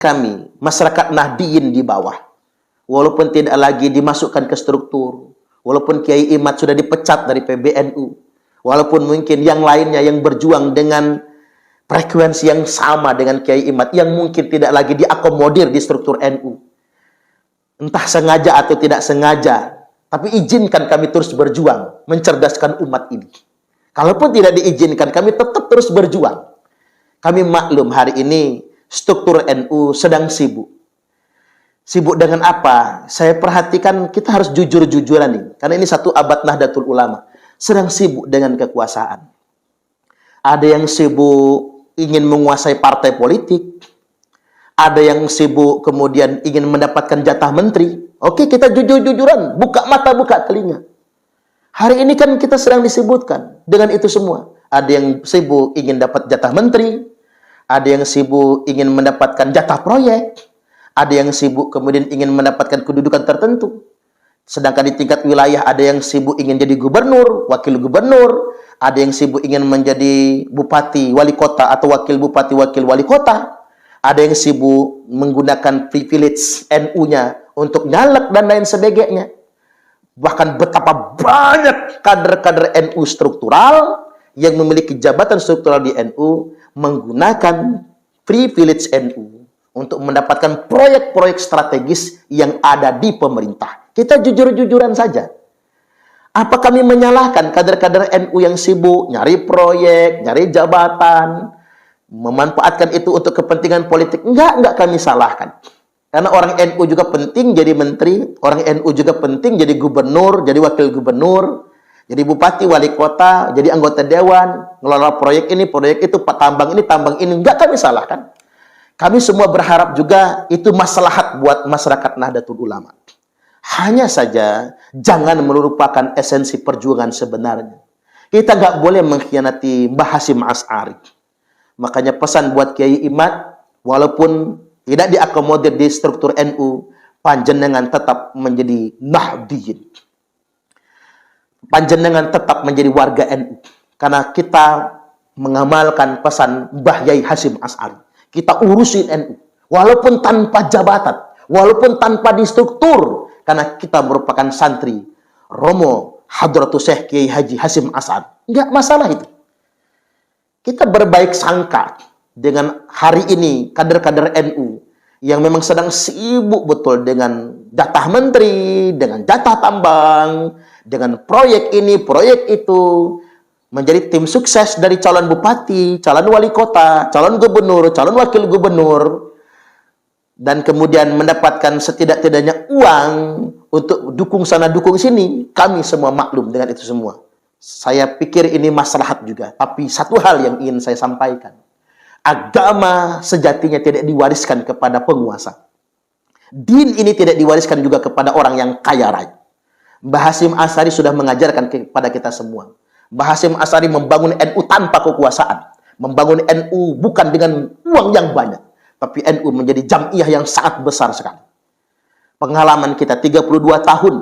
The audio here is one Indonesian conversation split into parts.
kami, masyarakat Nahdiyin di bawah, walaupun tidak lagi dimasukkan ke struktur, walaupun Kiai Imad sudah dipecat dari PBNU, walaupun mungkin yang lainnya yang berjuang dengan frekuensi yang sama dengan Kiai Imad, yang mungkin tidak lagi diakomodir di struktur NU, entah sengaja atau tidak sengaja, tapi izinkan kami terus berjuang, mencerdaskan umat ini. Kalaupun tidak diizinkan, kami tetap terus berjuang. Kami maklum hari ini struktur NU sedang sibuk. Sibuk dengan apa? Saya perhatikan kita harus jujur-jujuran nih. Karena ini satu abad Nahdlatul Ulama. Sedang sibuk dengan kekuasaan. Ada yang sibuk ingin menguasai partai politik. Ada yang sibuk kemudian ingin mendapatkan jatah menteri. Oke, kita jujur-jujuran. Buka mata, buka telinga. Hari ini kan kita sedang disebutkan dengan itu semua. Ada yang sibuk ingin dapat jatah menteri. Ada yang sibuk ingin mendapatkan jatah proyek. Ada yang sibuk kemudian ingin mendapatkan kedudukan tertentu. Sedangkan di tingkat wilayah ada yang sibuk ingin jadi gubernur, wakil gubernur. Ada yang sibuk ingin menjadi bupati, wali kota, atau wakil bupati, wakil wali kota. Ada yang sibuk menggunakan privilege NU-nya untuk nyalek dan lain sebagainya. Bahkan betapa banyak kader-kader NU struktural yang memiliki jabatan struktural di NU menggunakan privilege NU untuk mendapatkan proyek-proyek strategis yang ada di pemerintah. Kita jujur-jujuran saja. Apa kami menyalahkan kader-kader NU yang sibuk nyari proyek, nyari jabatan, memanfaatkan itu untuk kepentingan politik? Enggak kami salahkan. Karena orang NU juga penting jadi menteri, orang NU juga penting jadi gubernur, jadi wakil gubernur, jadi bupati, wali kota, jadi anggota dewan, ngelola proyek ini, proyek itu, tambang ini. Enggak kami salahkan. Kami semua berharap juga itu maslahat buat masyarakat Nahdlatul Ulama. Hanya saja, jangan melupakan esensi perjuangan sebenarnya. Kita nggak boleh mengkhianati Mbah Hasyim Asy'ari. Makanya pesan buat Kiai Imad, walaupun tidak diakomodir di struktur NU, panjenengan tetap menjadi Nahdiyin. Panjenengan tetap menjadi warga NU. Karena kita mengamalkan pesan Mbah Yai Hasyim Asy'ari. Kita urusin NU. Walaupun tanpa jabatan. Walaupun tanpa di struktur. Karena kita merupakan santri Romo Hadratus Syekh Kiai Haji Hasyim Asy'ari. Enggak masalah itu. Kita berbaik sangka dengan hari ini kader-kader NU yang memang sedang sibuk betul dengan jatah menteri, dengan jatah tambang, dengan proyek ini, proyek itu, menjadi tim sukses dari calon bupati, calon wali kota, calon gubernur, calon wakil gubernur, dan kemudian mendapatkan setidak-tidaknya uang untuk dukung sana, dukung sini. Kami semua maklum dengan itu semua. Saya pikir ini maslahat juga. Tapi satu hal yang ingin saya sampaikan. Agama sejatinya tidak diwariskan kepada penguasa. Din ini tidak diwariskan juga kepada orang yang kaya raya. Mbah Hasyim Asy'ari sudah mengajarkan kepada kita semua. Mbah Hasyim Asy'ari membangun NU tanpa kekuasaan. Membangun NU bukan dengan uang yang banyak. Tapi NU menjadi jamiah yang sangat besar sekali. Pengalaman kita 32 tahun.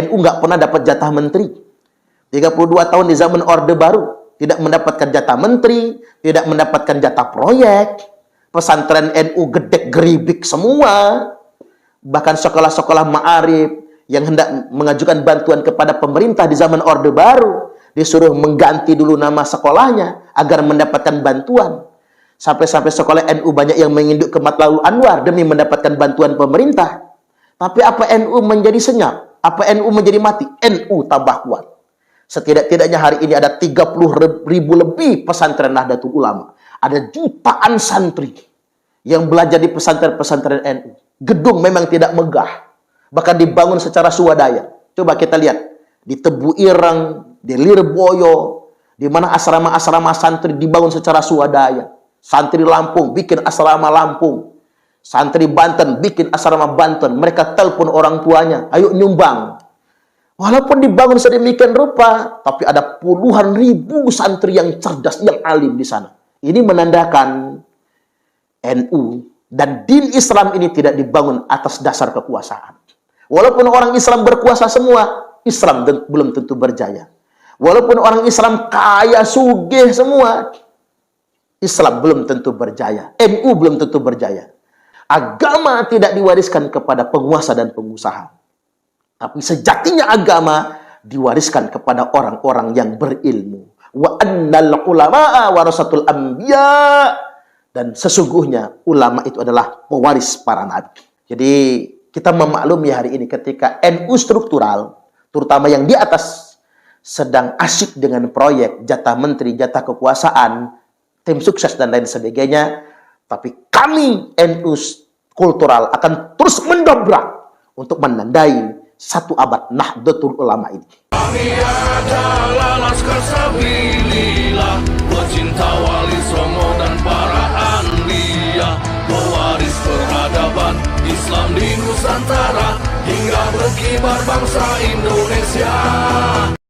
NU nggak pernah dapat jatah menteri. 32 tahun di zaman Orde Baru. Tidak mendapatkan jatah menteri. Tidak mendapatkan jatah proyek. Pesantren NU gedek geribik semua. Bahkan sekolah-sekolah ma'arif yang hendak mengajukan bantuan kepada pemerintah di zaman Orde Baru. Disuruh mengganti dulu nama sekolahnya agar mendapatkan bantuan. Sampai-sampai sekolah NU banyak yang menginduk ke Matlaul Anwar demi mendapatkan bantuan pemerintah. Tapi apa NU menjadi senyap? Apa NU menjadi mati? NU tambah kuat. Setidak-tidaknya hari ini ada 30.000 lebih pesantren Nahdlatul Ulama. Ada jutaan santri yang belajar di pesantren-pesantren NU. Gedung memang tidak megah. Bahkan dibangun secara swadaya. Coba kita lihat. Di Tebu Ireng, di Lirboyo, di mana asrama-asrama santri dibangun secara swadaya. Santri Lampung bikin asrama Lampung. Santri Banten bikin asrama Banten. Mereka telepon orang tuanya, ayo nyumbang. Walaupun dibangun sedemikian rupa, tapi ada puluhan ribu santri yang cerdas, yang alim di sana. Ini menandakan NU dan din Islam ini tidak dibangun atas dasar kekuasaan. Walaupun orang Islam berkuasa semua, Islam belum tentu berjaya. Walaupun orang Islam kaya, sugih semua, Islam belum tentu berjaya. NU belum tentu berjaya. Agama tidak diwariskan kepada penguasa dan pengusaha. Tapi sejatinya agama diwariskan kepada orang-orang yang berilmu. Wa annal ulama'a warasatul anbiya. Dan sesungguhnya ulama itu adalah pewaris para nabi. Jadi kita memaklumi hari ini ketika NU struktural, terutama yang di atas, sedang asyik dengan proyek, jatah menteri, jatah kekuasaan, tim sukses dan lain sebagainya. Tapi kami NU kultural akan terus mendobrak untuk menandai satu abad Nahdlatul Ulama ini. Kami adalah laskar sabilillah, pecinta wali songo dan para anbiya, pewaris peradaban Islam di Nusantara hingga berkibar bangsa Indonesia.